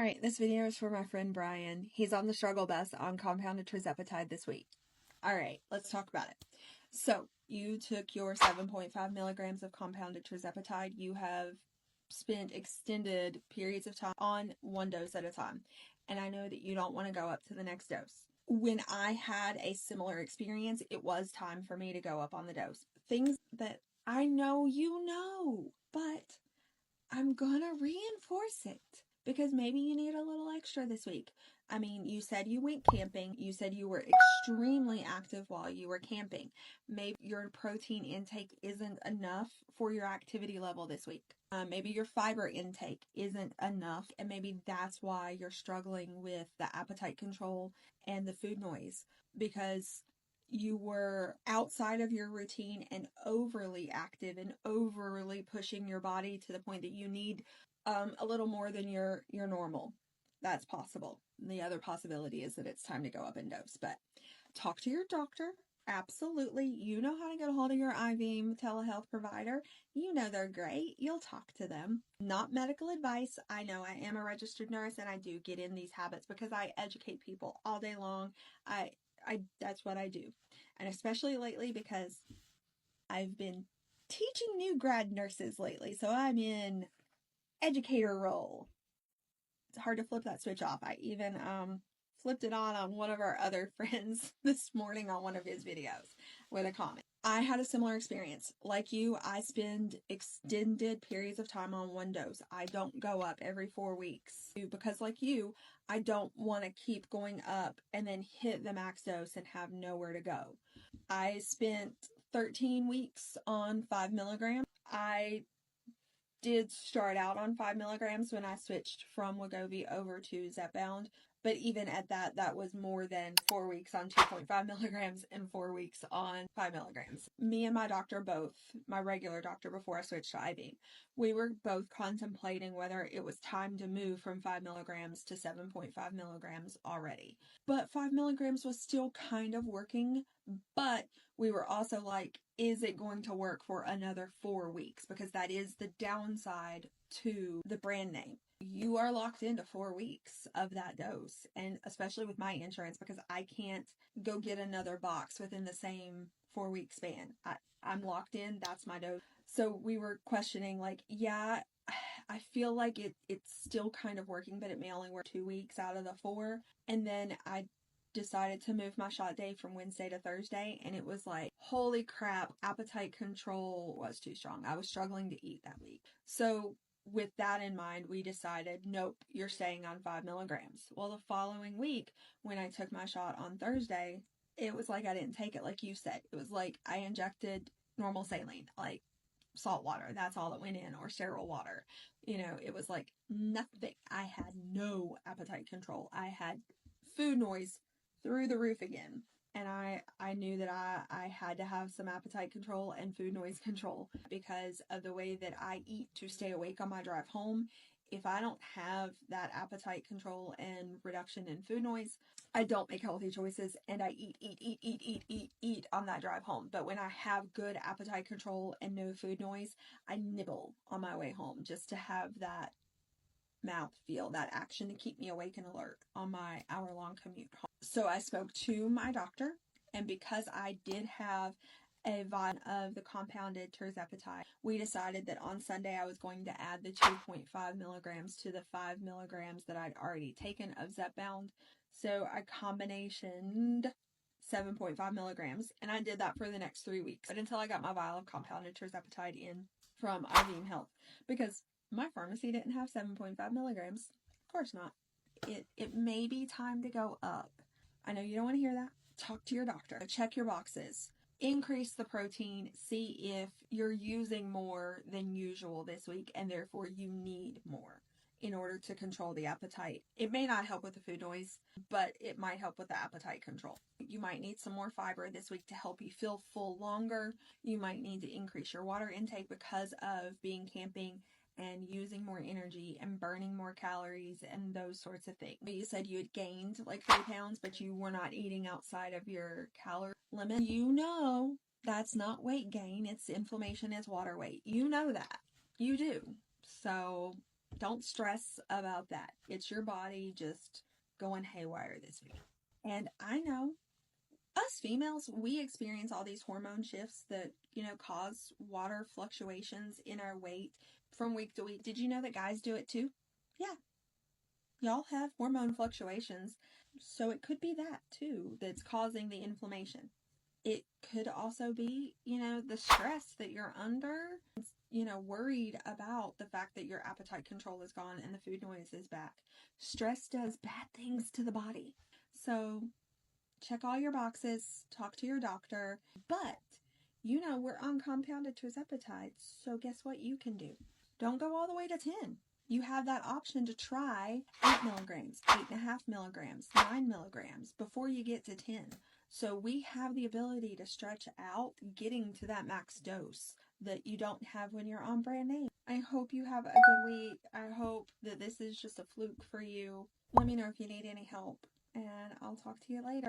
Alright, this video is for my friend Brian. He's on the struggle bus on compounded tirzepatide this week. Alright, let's talk about it. So, you took your 7.5 milligrams of compounded tirzepatide. You have spent extended periods of time on one dose at a time. And I know that you don't want to go up to the next dose. When I had a similar experience, it was time for me to go up on the dose. Things that I know you know, but I'm gonna reinforce it because maybe you need a little extra this week. I mean, you said you went camping. You said you were extremely active while you were camping. Maybe your protein intake isn't enough for your activity level this week. Maybe your fiber intake isn't enough, and maybe that's why you're struggling with the appetite control and the food noise, because you were outside of your routine and overly active and overly pushing your body to the point that you need a little more than your normal. That's possible. The other possibility is that it's time to go up in dose, but talk to your doctor. Absolutely. You know how to get a hold of your IV telehealth provider. You know they're great. You'll talk to them. Not medical advice. I know I am a registered nurse and I do get in these habits because I educate people all day long. That's what I do. And especially lately because I've been teaching new grad nurses lately. So I'm in educator role. It's hard to flip that switch off. I even flipped it on one of our other friends this morning on one of his videos with a comment. I had a similar experience. Like you, I spend extended periods of time on one dose. I don't go up every 4 weeks because like you, I don't want to keep going up and then hit the max dose and have nowhere to go. I spent 13 weeks on 5 milligrams. I did start out on 5 milligrams when I switched from Wegovy over to Zepbound. But even at that, that was more than 4 weeks on 2.5 milligrams and 4 weeks on 5 milligrams. Me and my doctor both, my regular doctor before I switched to IV, we were both contemplating whether it was time to move from 5 milligrams to 7.5 milligrams already. But 5 milligrams was still kind of working, but we were also like, is it going to work for another 4 weeks? Because that is the downside to the brand name. You are locked into 4 weeks of that dose, and especially with my insurance, because I can't go get another box within the same 4 week span. I'm locked in, that's my dose. So we were questioning, like, yeah, I feel like it's still kind of working, but it may only work 2 weeks out of the 4. And then I decided to move my shot day from Wednesday to Thursday, and it was like, holy crap, appetite control was too strong. I was struggling to eat that week. So with that in mind, we decided, nope, you're staying on 5 milligrams. Well, the following week, when I took my shot on Thursday, it was like I didn't take it, like you said. It was like I injected normal saline, like salt water. That's all that went in, or sterile water. You know, it was like nothing. I had no appetite control. I had food noise through the roof again. And I knew that I had to have some appetite control and food noise control because of the way that I eat to stay awake on my drive home. If I don't have that appetite control and reduction in food noise, I don't make healthy choices, and I eat on that drive home. But when I have good appetite control and no food noise, I nibble on my way home just to have that mouth feel, that action to keep me awake and alert on my hour-long commute home. So I spoke to my doctor, and because I did have a vial of the compounded tirzepatide, we decided that on Sunday I was going to add the 2.5 milligrams to the 5 milligrams that I'd already taken of Zepbound. So I combinationed 7.5 milligrams, and I did that for the next 3 weeks, but until I got my vial of compounded tirzepatide in from IV Health, because my pharmacy didn't have 7.5 milligrams. Of course not. It may be time to go up. I know you don't want to hear that. Talk to your doctor. Check your boxes. Increase the protein. See if you're using more than usual this week, and therefore you need more in order to control the appetite. It may not help with the food noise, but it might help with the appetite control. You might need some more fiber this week to help you feel full longer. You might need to increase your water intake because of being camping and using more energy and burning more calories and those sorts of things. You said you had gained like 3 pounds, but you were not eating outside of your calorie limit. You know that's not weight gain. It's inflammation, it's water weight. You know that. You do. So Don't stress about that. It's your body just going haywire this week. And I know us females, we experience all these hormone shifts that, cause water fluctuations in our weight from week to week. Did you know that guys do it too? Yeah. Y'all have hormone fluctuations. So it could be that too that's causing the inflammation. It could also be, the stress that you're under, worried about the fact that your appetite control is gone and the food noise is back. Stress does bad things to the body. So check all your boxes, talk to your doctor, but we're on compounded tirzepatide, so guess what you can do? Don't go all the way to 10. You have that option to try 8 milligrams, 8.5 milligrams, 9 milligrams before you get to 10. So we have the ability to stretch out getting to that max dose that you don't have when you're on brand name. I hope you have a good week. I hope that this is just a fluke for you. Let me know if you need any help, and I'll talk to you later.